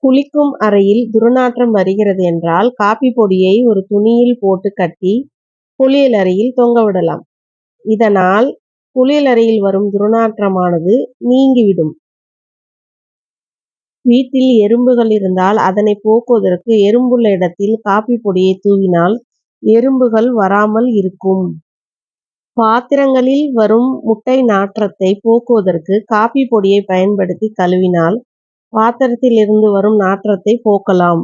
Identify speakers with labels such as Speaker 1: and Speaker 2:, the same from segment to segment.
Speaker 1: குளிக்கும் அறையில் துர்நாற்றம் வருகிறது என்றால் காபி பொடியை ஒரு துணியில் போட்டு கட்டி குளியலறையில் தொங்கவிடலாம். இதனால் குளியலறையில் வரும் துர்நாற்றமானது நீங்கிவிடும். வீட்டில் எறும்புகள் இருந்தால் அதனை போக்குவதற்கு எறும்புள்ள இடத்தில் காபி பொடியை தூவினால் எறும்புகள் வராமல் இருக்கும். பாத்திரங்களில் வரும் முட்டை நாற்றத்தை போக்குவதற்கு காபி பொடியை பயன்படுத்தி கழுவினால் பாத்திரத்தில் இருந்து வரும் நாற்றத்தை போக்கலாம்.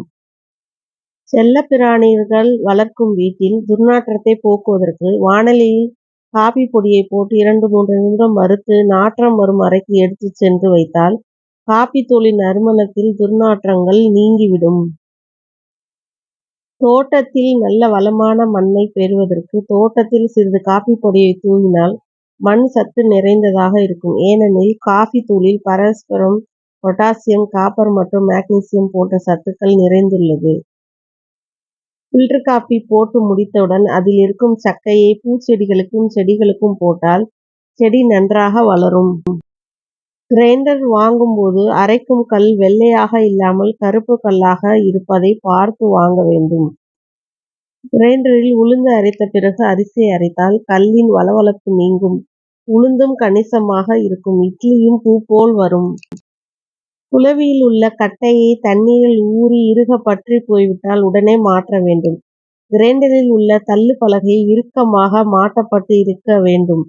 Speaker 1: செல்லப்பிராணிகள் வளர்க்கும் வீட்டில் துர்நாற்றத்தை போக்குவதற்கு வாணலியில் காபி பொடியை போட்டு 2-3 நிமிடம் வறுத்து நாற்றம் வரும் அறைக்கு எடுத்து சென்று வைத்தால் காபி தூளின் நறுமணத்தில் துர்நாற்றங்கள் நீங்கிவிடும். தோட்டத்தில் நல்ல வளமான மண்ணை பெறுவதற்கு தோட்டத்தில் சிறிது காபி பொடியை தூவினால் மண் சத்து நிறைந்ததாக இருக்கும். ஏனெனில் காபி தூளில் பாஸ்பரம், பொட்டாசியம், காப்பர் மற்றும் மாக்னீசியம் போன்ற சத்துக்கள் நிறைந்துள்ளது. பில்டர் காபி போட்டு முடித்தவுடன் அதில் இருக்கும் சக்கையை பூச்செடிகளுக்கும் செடிகளுக்கும் போட்டால் செடி நன்றாக வளரும். கிரைண்டர் வாங்கும்போது அரைக்கும் கல் வெள்ளையாக இல்லாமல் கருப்பு கல்லாக இருப்பதை பார்த்து வாங்க வேண்டும். கிரைண்டரில் உளுந்து அரைத்த பிறகு அரிசியை அரைத்தால் கல்லின் வளவளப்பு நீங்கும். உளுந்தும் கணிசமாக இருக்கும். இட்லியும் பூ போல் வரும். குளவியில் உள்ள கட்டையை தண்ணீரில் ஊறி இறுக பற்றி போய்விட்டால் உடனே மாற்ற வேண்டும். கிரைண்டரில் உள்ள தள்ளு பலகை இறுக்கமாக மாட்டப்பட்டு இருக்க வேண்டும்.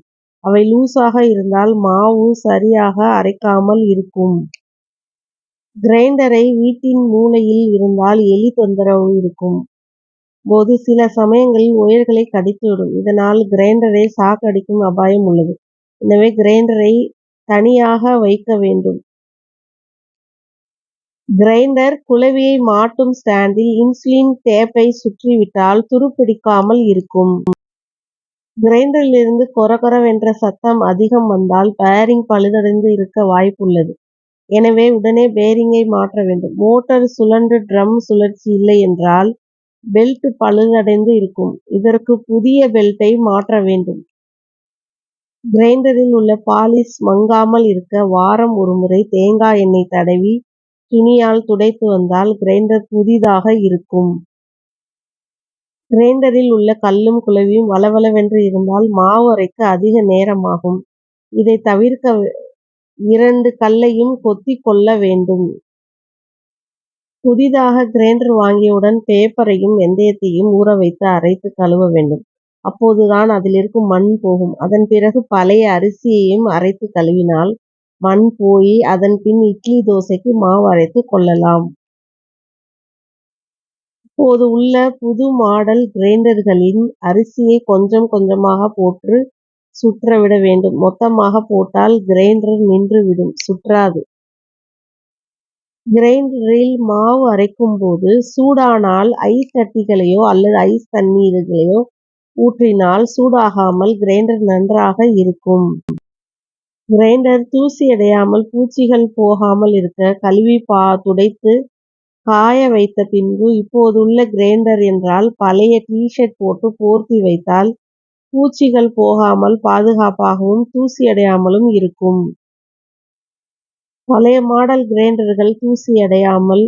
Speaker 1: அவை லூசாக இருந்தால் மாவு சரியாக அரைக்காமல் இருக்கும். கிரைண்டரை வீட்டின் மூலையில் இருந்தால் எலி தொந்தரவு இருக்கும் போது சில சமயங்களில் ஒயர்களை கடித்துவிடும். இதனால் கிரைண்டரை சாக்கடிக்கும் அபாயம் உள்ளது. எனவே கிரைண்டரை தனியாக வைக்க வேண்டும். கிரைண்டர் குளவியை மாட்டும் ஸ்டாண்டில் இன்சுலின் டேப்பை சுற்றிவிட்டால் துருப்பிடிக்காமல் இருக்கும். கிரைண்டரிலிருந்து கொரகொரவென்ற சத்தம் அதிகம் வந்தால் பேரிங் பழுதடைந்து இருக்க வாய்ப்புள்ளது. எனவே உடனே பேரிங்கை மாற்ற வேண்டும். மோட்டார் சுழன்று ட்ரம் சுழற்சி இல்லை என்றால் பெல்ட் பழுதடைந்து இருக்கும். இதற்கு புதிய பெல்ட்டை மாற்ற வேண்டும். கிரைண்டரில் உள்ள பாலிஷ் மங்காமல் இருக்க வாரம் ஒருமுறை தேங்காய் எண்ணெய் தடவி துணியால் துடைத்து வந்தால் கிரைண்டர் புதிதாக இருக்கும். கிரைண்டரில் உள்ள கல்லும் குளவியும் வளவளவென்று இருந்தால் மாவு அரைக்க அதிக நேரமாகும். இதை தவிர்க்க 2 கல்லையும் கொத்தி கொள்ள வேண்டும். புதிதாக கிரைண்டர் வாங்கியவுடன் பேப்பரையும் வெந்தயத்தையும் ஊற வைத்து அரைத்து கழுவ வேண்டும். அப்போதுதான் அதில் இருக்கும் மண் போகும். அதன் பிறகு பழைய அரிசியையும் அரைத்து கழுவினால் மண் போய் அதன் பின் இட்லி தோசைக்கு மாவு அரைத்து கொள்ளலாம். இப்போது உள்ள புது மாடல் கிரைண்டர்களின் அரிசியை கொஞ்சம் கொஞ்சமாக போட்டு சுற்றவிட வேண்டும். மொத்தமாக போட்டால் கிரைண்டர் நின்றுவிடும், சுற்றாது. கிரைண்டரில் மாவு அரைக்கும் போது சூடானால் ஐஸ் கட்டிகளையோ அல்லது ஐஸ் தண்ணீர்களையோ ஊற்றினால் சூடாகாமல் கிரைண்டர் நன்றாக இருக்கும். கிரைண்டர் தூசி அடையாமல் பூச்சிகள் போகாமல் இருக்க கழுவி துடைத்து காய வைத்த பின்பு இப்போதுள்ள கிரைண்டர் என்றால் பழைய டிஷர்ட் போட்டு போர்த்தி வைத்தால் பூச்சிகள் போகாமல் பாதுகாப்பாகவும் தூசி அடையாமலும் இருக்கும். பழைய மாடல் கிரைண்டர்கள் தூசி அடையாமல்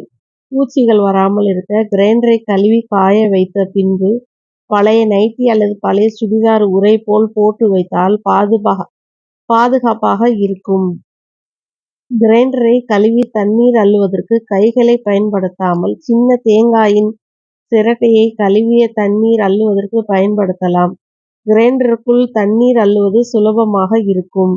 Speaker 1: பூச்சிகள் வராமல் இருக்க கிரைண்டரை கழுவி காய வைத்த பின்பு பழைய நைட்டி அல்லது பழைய சுடிதார் உறை போல் போட்டு வைத்தால் பாதுகாப்பாக இருக்கும். கிரைண்டரை கழுவி தண்ணீர் அள்ளுவதற்கு கைகளை பயன்படுத்தாமல் சின்ன தேங்காயின் சிரட்டையை கழுவிய தண்ணீர் அள்ளுவதற்கு பயன்படுத்தலாம். கிரைண்டருக்குள் தண்ணீர் அள்ளுவது சுலபமாக இருக்கும்.